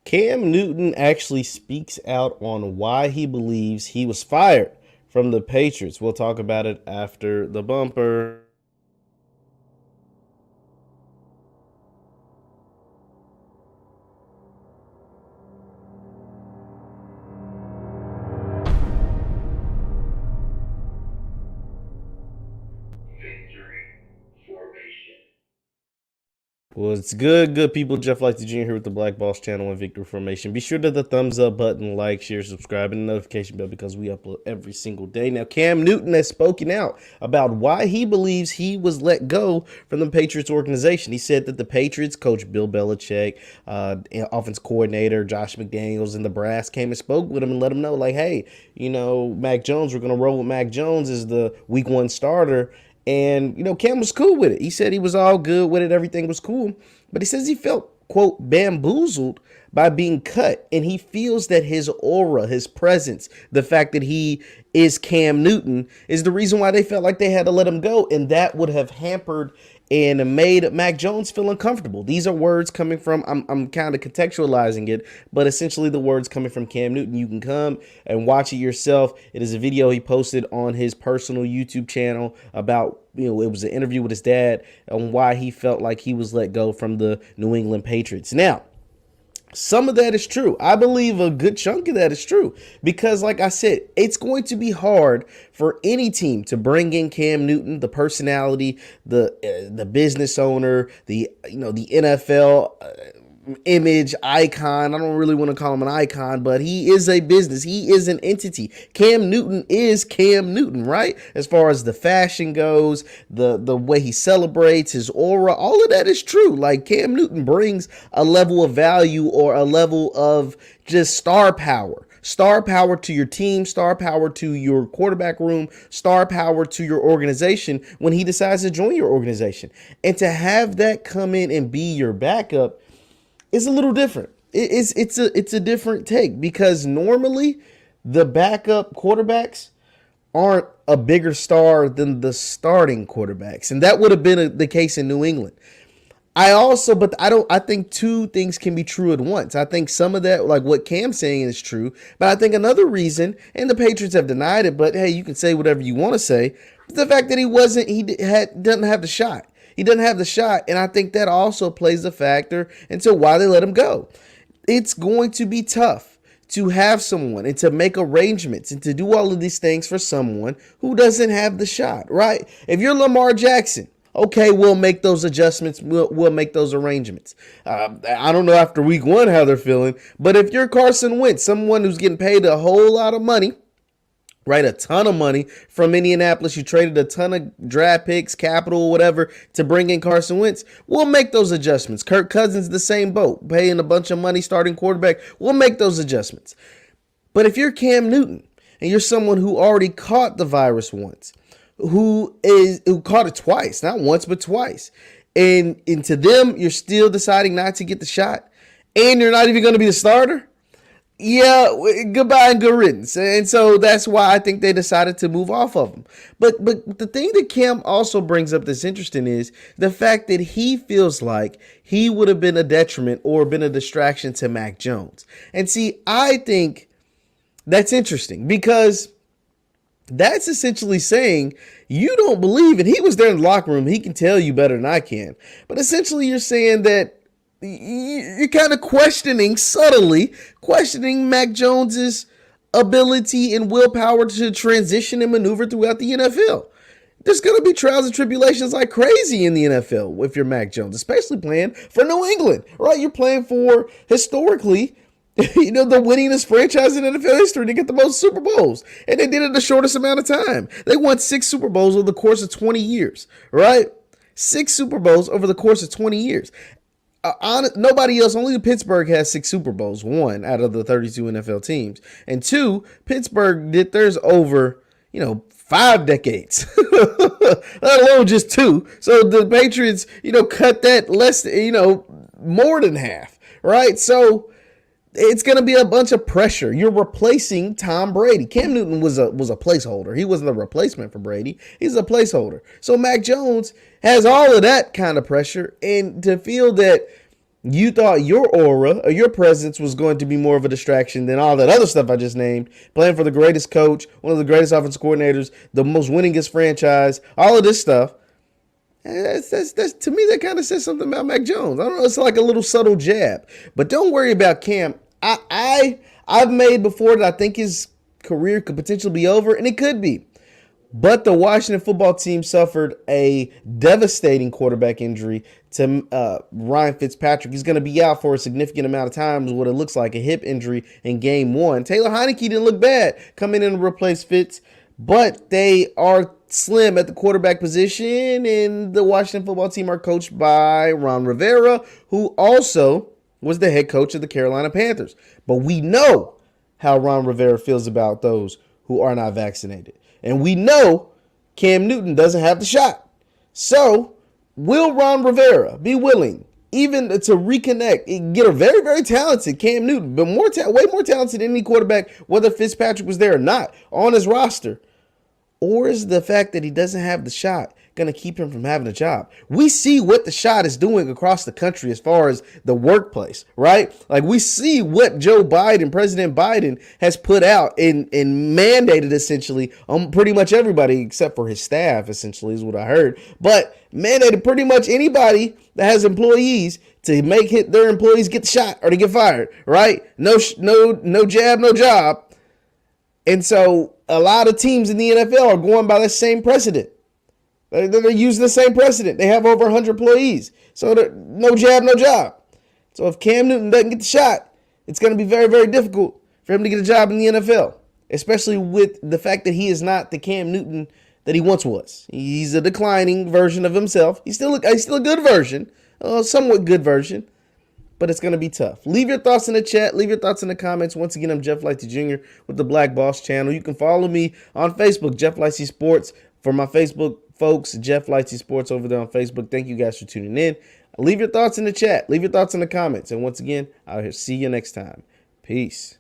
Cam Newton actually speaks out on why he believes he was fired from the Patriots. We'll talk about it after the bumper. Well, it's good people. Jeff Light the Jr. here with the Black Boss channel and Victory Formation. Be sure to hit the thumbs up button, like, share, subscribe, and the notification bell because we upload every single day. Now, Cam Newton has spoken out about why he believes he was let go from the Patriots organization. He said that the Patriots coach Bill Belichick, offense coordinator Josh McDaniels, and the brass came and spoke with him and let him know, like, hey, Mac Jones, we're going to roll with Mac Jones as the week 1 starter. And, Cam was cool with it. He said he was all good with it. Everything was cool. But he says he felt, quote, bamboozled by being cut. And he feels that his aura, his presence, the fact that he is Cam Newton is the reason why they felt like they had to let him go. And that would have hampered and made Mac Jones feel uncomfortable. These are words coming from, I'm kind of contextualizing it, but essentially the words coming from Cam Newton. You can come and watch it yourself. It is a video he posted on his personal YouTube channel about, it was an interview with his dad on why he felt like he was let go from the New England Patriots. Now, some of that is true. I believe a good chunk of that is true because, like I said, it's going to be hard for any team to bring in Cam Newton, the personality, the business owner, the NFL image icon. I don't really want to call him an icon, but he is a business. He is an entity. Cam Newton is Cam Newton, right? As far as the fashion goes, the way he celebrates, his aura, all of that is true. Like Cam Newton brings a level of value or a level of just star power. Star power to your team, star power to your quarterback room, star power to your organization when he decides to join your organization. And to have that come in and be your backup is a little different. It's a different take because normally the backup quarterbacks aren't a bigger star than the starting quarterbacks. And that would have been the case in New England. I think two things can be true at once. I think some of that, like what Cam's saying, is true. But I think another reason, and the Patriots have denied it, but hey, you can say whatever you want to say, the fact that doesn't have the shot. He doesn't have the shot, and I think that also plays a factor into why they let him go. It's going to be tough to have someone and to make arrangements and to do all of these things for someone who doesn't have the shot, right? If you're Lamar Jackson, okay, we'll make those adjustments. We'll make those arrangements. I don't know after week 1 how they're feeling, but if you're Carson Wentz, someone who's getting paid a whole lot of money, right, a ton of money from Indianapolis, you traded a ton of draft picks, capital, whatever, to bring in Carson Wentz, we'll make those adjustments. Kirk Cousins, the same boat, paying a bunch of money, starting quarterback, we'll make those adjustments. But if you're Cam Newton and you're someone who already caught the virus once, who caught it twice, not once, but twice, and to them, you're still deciding not to get the shot, and you're not even going to be the starter, yeah, goodbye and good riddance. And so that's why I think they decided to move off of him. But the thing that Cam also brings up that's interesting is the fact that he feels like he would have been a detriment or been a distraction to Mac Jones. And see, I think that's interesting because that's essentially saying you don't believe, and he was there in the locker room, he can tell you better than I can. But essentially you're saying that you're kind of subtly questioning Mac Jones's ability and willpower to transition and maneuver throughout the NFL. There's going to be trials and tribulations like crazy in the NFL if you're Mac Jones, especially playing for New England, right? You're playing for, historically, the winningest franchise in NFL history to get the most Super Bowls. And they did it the shortest amount of time. They won 6 Super Bowls over the course of 20 years, right? 6 Super Bowls over the course of 20 years. Nobody else, only Pittsburgh has 6 Super Bowls, 1 out of the 32 NFL teams. And 2, Pittsburgh did theirs over, 5 decades, let alone just 2. So the Patriots, cut that less, more than half, right? So it's going to be a bunch of pressure. You're replacing Tom Brady. Cam Newton was a placeholder. He wasn't a replacement for Brady. He's a placeholder. So Mac Jones has all of that kind of pressure. And to feel that You thought your aura or your presence was going to be more of a distraction than all that other stuff I just named. Playing for the greatest coach, one of the greatest offensive coordinators, the most winningest franchise, all of this stuff. That's to me, that kind of says something about Mac Jones. I don't know. It's like a little subtle jab. But don't worry about Cam. I've made before that I think his career could potentially be over, and it could be. But the Washington football team suffered a devastating quarterback injury to Ryan Fitzpatrick. He's going to be out for a significant amount of time, is what it looks like, a hip injury in game one. Taylor Heinicke didn't look bad coming in to replace Fitz, but they are slim at the quarterback position, and the Washington football team are coached by Ron Rivera, who also was the head coach of the Carolina Panthers. But we know how Ron Rivera feels about those who are not vaccinated. And we know Cam Newton doesn't have the shot. So will Ron Rivera be willing even to reconnect, get a very, very talented Cam Newton, but way more talented than any quarterback, whether Fitzpatrick was there or not, on his roster? Or is the fact that he doesn't have the shot going to keep him from having a job? We see what the shot is doing across the country as far as the workplace, right? Like, we see what Joe Biden, President Biden, has put out and mandated essentially on pretty much everybody except for his staff, essentially, is what I heard. But mandated pretty much anybody that has employees to make their employees get the shot or to get fired, right? No jab, no job. And so a lot of teams in the NFL are going by the same precedent. They're using the same precedent. They have over 100 employees. So no jab, no job. So if Cam Newton doesn't get the shot, it's going to be very, very difficult for him to get a job in the NFL, especially with the fact that he is not the Cam Newton that he once was. He's a declining version of himself. He's still a good version, a somewhat good version, but it's going to be tough. Leave your thoughts in the chat. Leave your thoughts in the comments. Once again, I'm Jeff Lightsey Jr. with the Black Boss channel. You can follow me on Facebook, Jeff Lightsey Sports. For my Facebook folks, Jeff Lightsey Sports over there on Facebook. Thank you guys for tuning in. Leave your thoughts in the chat. Leave your thoughts in the comments. And once again, I'll see you next time. Peace.